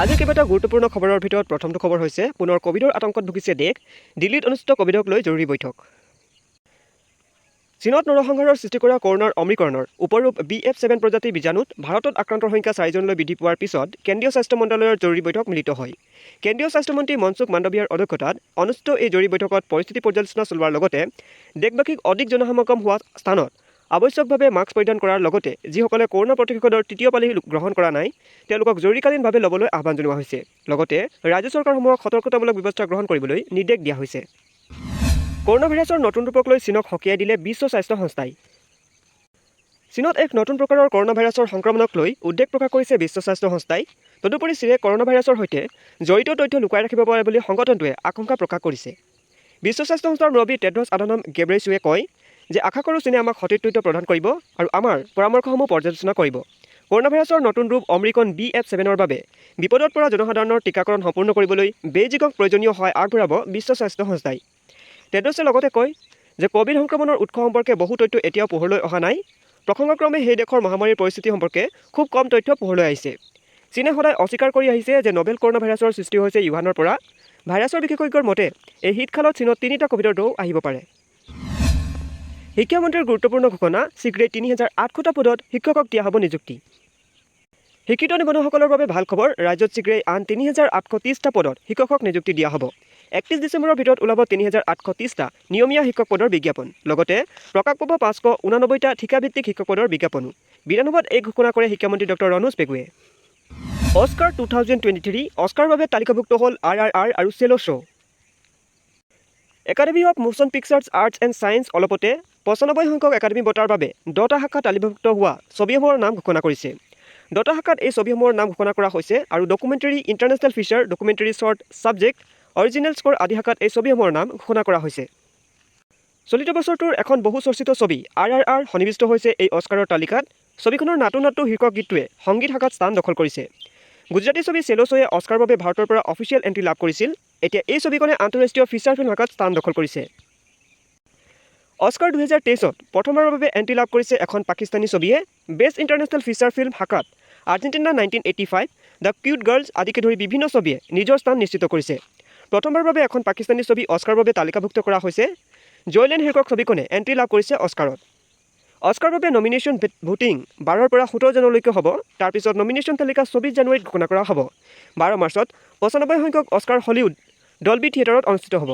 আজি কেইবাটা গুৰুত্বপূৰ্ণ খবৰৰ ভিতৰত প্ৰথমটো খবৰ হৈছে পুনৰ কোভিডৰ আতংকত ভুগিছে দেশ। দিল্লীত অনুষ্ঠিত কোভিডক লৈ জৰুৰী বৈঠক। চীনত নৰসংহাৰৰ সৃষ্টি কৰা কৰোনাৰ অমিক্ৰণৰ উপৰূপ BF7 প্ৰজাতিৰ বীজাণুত ভাৰতত আক্ৰান্তৰ সংখ্যা 4জনলৈ বৃদ্ধি পোৱাৰ পিছত কেন্দ্ৰীয় স্বাস্থ্য মন্ত্ৰালয়ৰ জৰুৰী বৈঠক মিলিত হয়। কেন্দ্ৰীয় স্বাস্থ্যমন্ত্ৰী মনসুখ মাণ্ডভিয়াৰ অধ্যক্ষতাত অনুষ্ঠিত এই জৰুৰী বৈঠকত পৰিস্থিতি পৰ্যালোচনা চলোৱাৰ লগতে দেশবাসীক অধিক জনসমাগম হোৱা স্থানত আৱশ্যকভাৱে মাস্ক পৰিধান কৰাৰ লগতে যিসকলে কৰোনা প্ৰতিষেধকৰ তৃতীয় পালি গ্ৰহণ কৰা নাই তেওঁলোকক জৰুৰীকালীনভাৱে ল'বলৈ আহ্বান জনোৱা হৈছে। লগতে ৰাজ্য চৰকাৰসমূহক সতৰ্কতামূলক ব্যৱস্থা গ্ৰহণ কৰিবলৈ নিৰ্দেশ দিয়া হৈছে। কৰোনা ভাইৰাছৰ নতুন ৰূপক লৈ চীনক সকীয়াই দিলে বিশ্ব স্বাস্থ্য সংস্থাই। চীনত এক নতুন প্ৰকাৰৰ কৰোনা ভাইৰাছৰ সংক্ৰমণক লৈ উদ্বেগ প্ৰকাশ কৰিছে বিশ্ব স্বাস্থ্য সংস্থাই। তদুপৰি চীনে কৰোনা ভাইৰাছৰ সৈতে জড়িত তথ্য লুকুৱাই ৰাখিব পাৰে বুলি সংগঠনটোৱে আশংকা প্ৰকাশ কৰিছে। বিশ্ব স্বাস্থ্য সংস্থাৰ মুৰব্বী টেড্ৰছ আধানম গেব্ৰেয়েছুছে কয় যে আশা কৰোঁ চীনে আমাক সঠিক তথ্য প্ৰদান কৰিব আৰু আমাৰ পৰামৰ্শসমূহ পৰ্যালোচনা কৰিব। কৰোনা ভাইৰাছৰ নতুন ৰূপ অমিক্ৰন BF7ৰ বাবে বিপদত পৰা জনসাধাৰণৰ টীকাকৰণ সম্পূৰ্ণ কৰিবলৈ বেইজিঙক প্ৰয়োজনীয় সহায় আগবঢ়াব বিশ্ব স্বাস্থ্য সংস্থাই। টেড্ৰছে লগতে কয় যে কোভিড সংক্ৰমণৰ উৎস সম্পৰ্কে বহু তথ্য এতিয়াও পোহৰলৈ অহা নাই। প্ৰসংগক্ৰমে সেই দেশৰ মহামাৰীৰ পৰিস্থিতি সম্পৰ্কে খুব কম তথ্য পোহৰলৈ আহিছে। চীনে সদায় অস্বীকাৰ কৰি আহিছে যে নভেল কৰোনা ভাইৰাছৰ সৃষ্টি হৈছে ইউহানৰ পৰা। ভাইৰাছৰ বিশেষজ্ঞৰ মতে এই শীতকালত চীনত 3টা কোভিডৰ ঢৌ আহিব পাৰে। শিক্ষামন্ত্ৰীৰ গুৰুত্বপূৰ্ণ ঘোষণা, শীঘ্ৰেই 3800টা পদত শিক্ষকক দিয়া হ'ব নিযুক্তি। শিক্ষিত নিবনুৱাসকলৰ বাবে ভাল খবৰ, ৰাজ্যত শীঘ্ৰেই আন 3830টা পদত শিক্ষকক নিযুক্তি দিয়া হ'ব। 31 ডিচেম্বৰৰ ভিতৰত ওলাব 3830টা নিয়মীয়া শিক্ষক পদৰ বিজ্ঞাপন। লগতে প্ৰকাশ পাব 589টা ঠিকাভিত্তিক শিক্ষক পদৰ বিজ্ঞাপনো। বিধানসভাত এই ঘোষণা কৰে শিক্ষামন্ত্ৰী ডক্টৰ ৰণোজ পেগুৱে। অস্কাৰ 2023 অস্কাৰৰ বাবে তালিকাভুক্ত হ'ল RRR আৰু Chhello Show'. Academy of Motion Pictures Arts and Science অলপতে 95 সংখ্যক একাডেমী বঁটাৰ বাবে 10টা শাখাত তালিকাভুক্ত হোৱা ছবিসমূহৰ নাম ঘোষণা কৰিছে। 10টা শাখাত এই ছবিসমূহৰ নাম ঘোষণা কৰা হৈছে আৰু documentary, international feature, documentary short, subject, original score আদি শাখাত এই ছবিসমূহৰ নাম ঘোষণা কৰা হৈছে। চলিত বছৰটোৰ এখন বহু চৰ্চিত ছবি RRR সন্নিৱিষ্ট হৈছে এই অস্কাৰৰ তালিকাত। ছবিখনৰ নাটু নাটু শীৰ্ষক গীতটোৱে সংগীত শাখাত স্থান দখল কৰিছে। গুজৰাটী ছবি চেলো শ্ব'য়ে অস্কাৰৰ বাবে ভাৰতৰ পৰা অফিচিয়েল এণ্ট্ৰি লাভ কৰিছিল। এতিয়া এই ছবিখনে আন্তঃৰাষ্ট্ৰীয় ফিচাৰ ফিল্ম শাখাত স্থান দখল কৰিছে। অস্কাৰ 2023ত প্ৰথমবাৰৰ বাবে এণ্ট্ৰি লাভ কৰিছে এখন পাকিস্তানী ছবিয়ে। বেষ্ট ইণ্টাৰনেশ্যনেল ফিচাৰ ফিল্ম শাখাত আৰ্জেণ্টিনা 1985, দ্য কিউট গাৰ্লছ আদিকে ধৰি বিভিন্ন ছবিয়ে নিজৰ স্থান নিশ্চিত কৰিছে। প্ৰথমবাৰৰ বাবে এখন পাকিস্তানী ছবি অস্কাৰৰ বাবে তালিকাভুক্ত কৰা হৈছে। জয়লেণ্ড শীৰ্ষক ছবিখনে এণ্ট্ৰি লাভ কৰিছে অস্কাৰত। অস্কাৰৰ বাবে নমিনেশ্যন ভোটিং 12ৰ পৰা 17 জানুৱাৰীলৈকে হ'ব। তাৰ পিছত নমিনেশ্যন তালিকা 24 জানুৱাৰীত ঘোষণা কৰা হ'ব। 12 মাৰ্চত 95 সংখ্যক অস্কাৰ হলিউড ডলবি থিয়েটাৰত অনুষ্ঠিত হ'ব।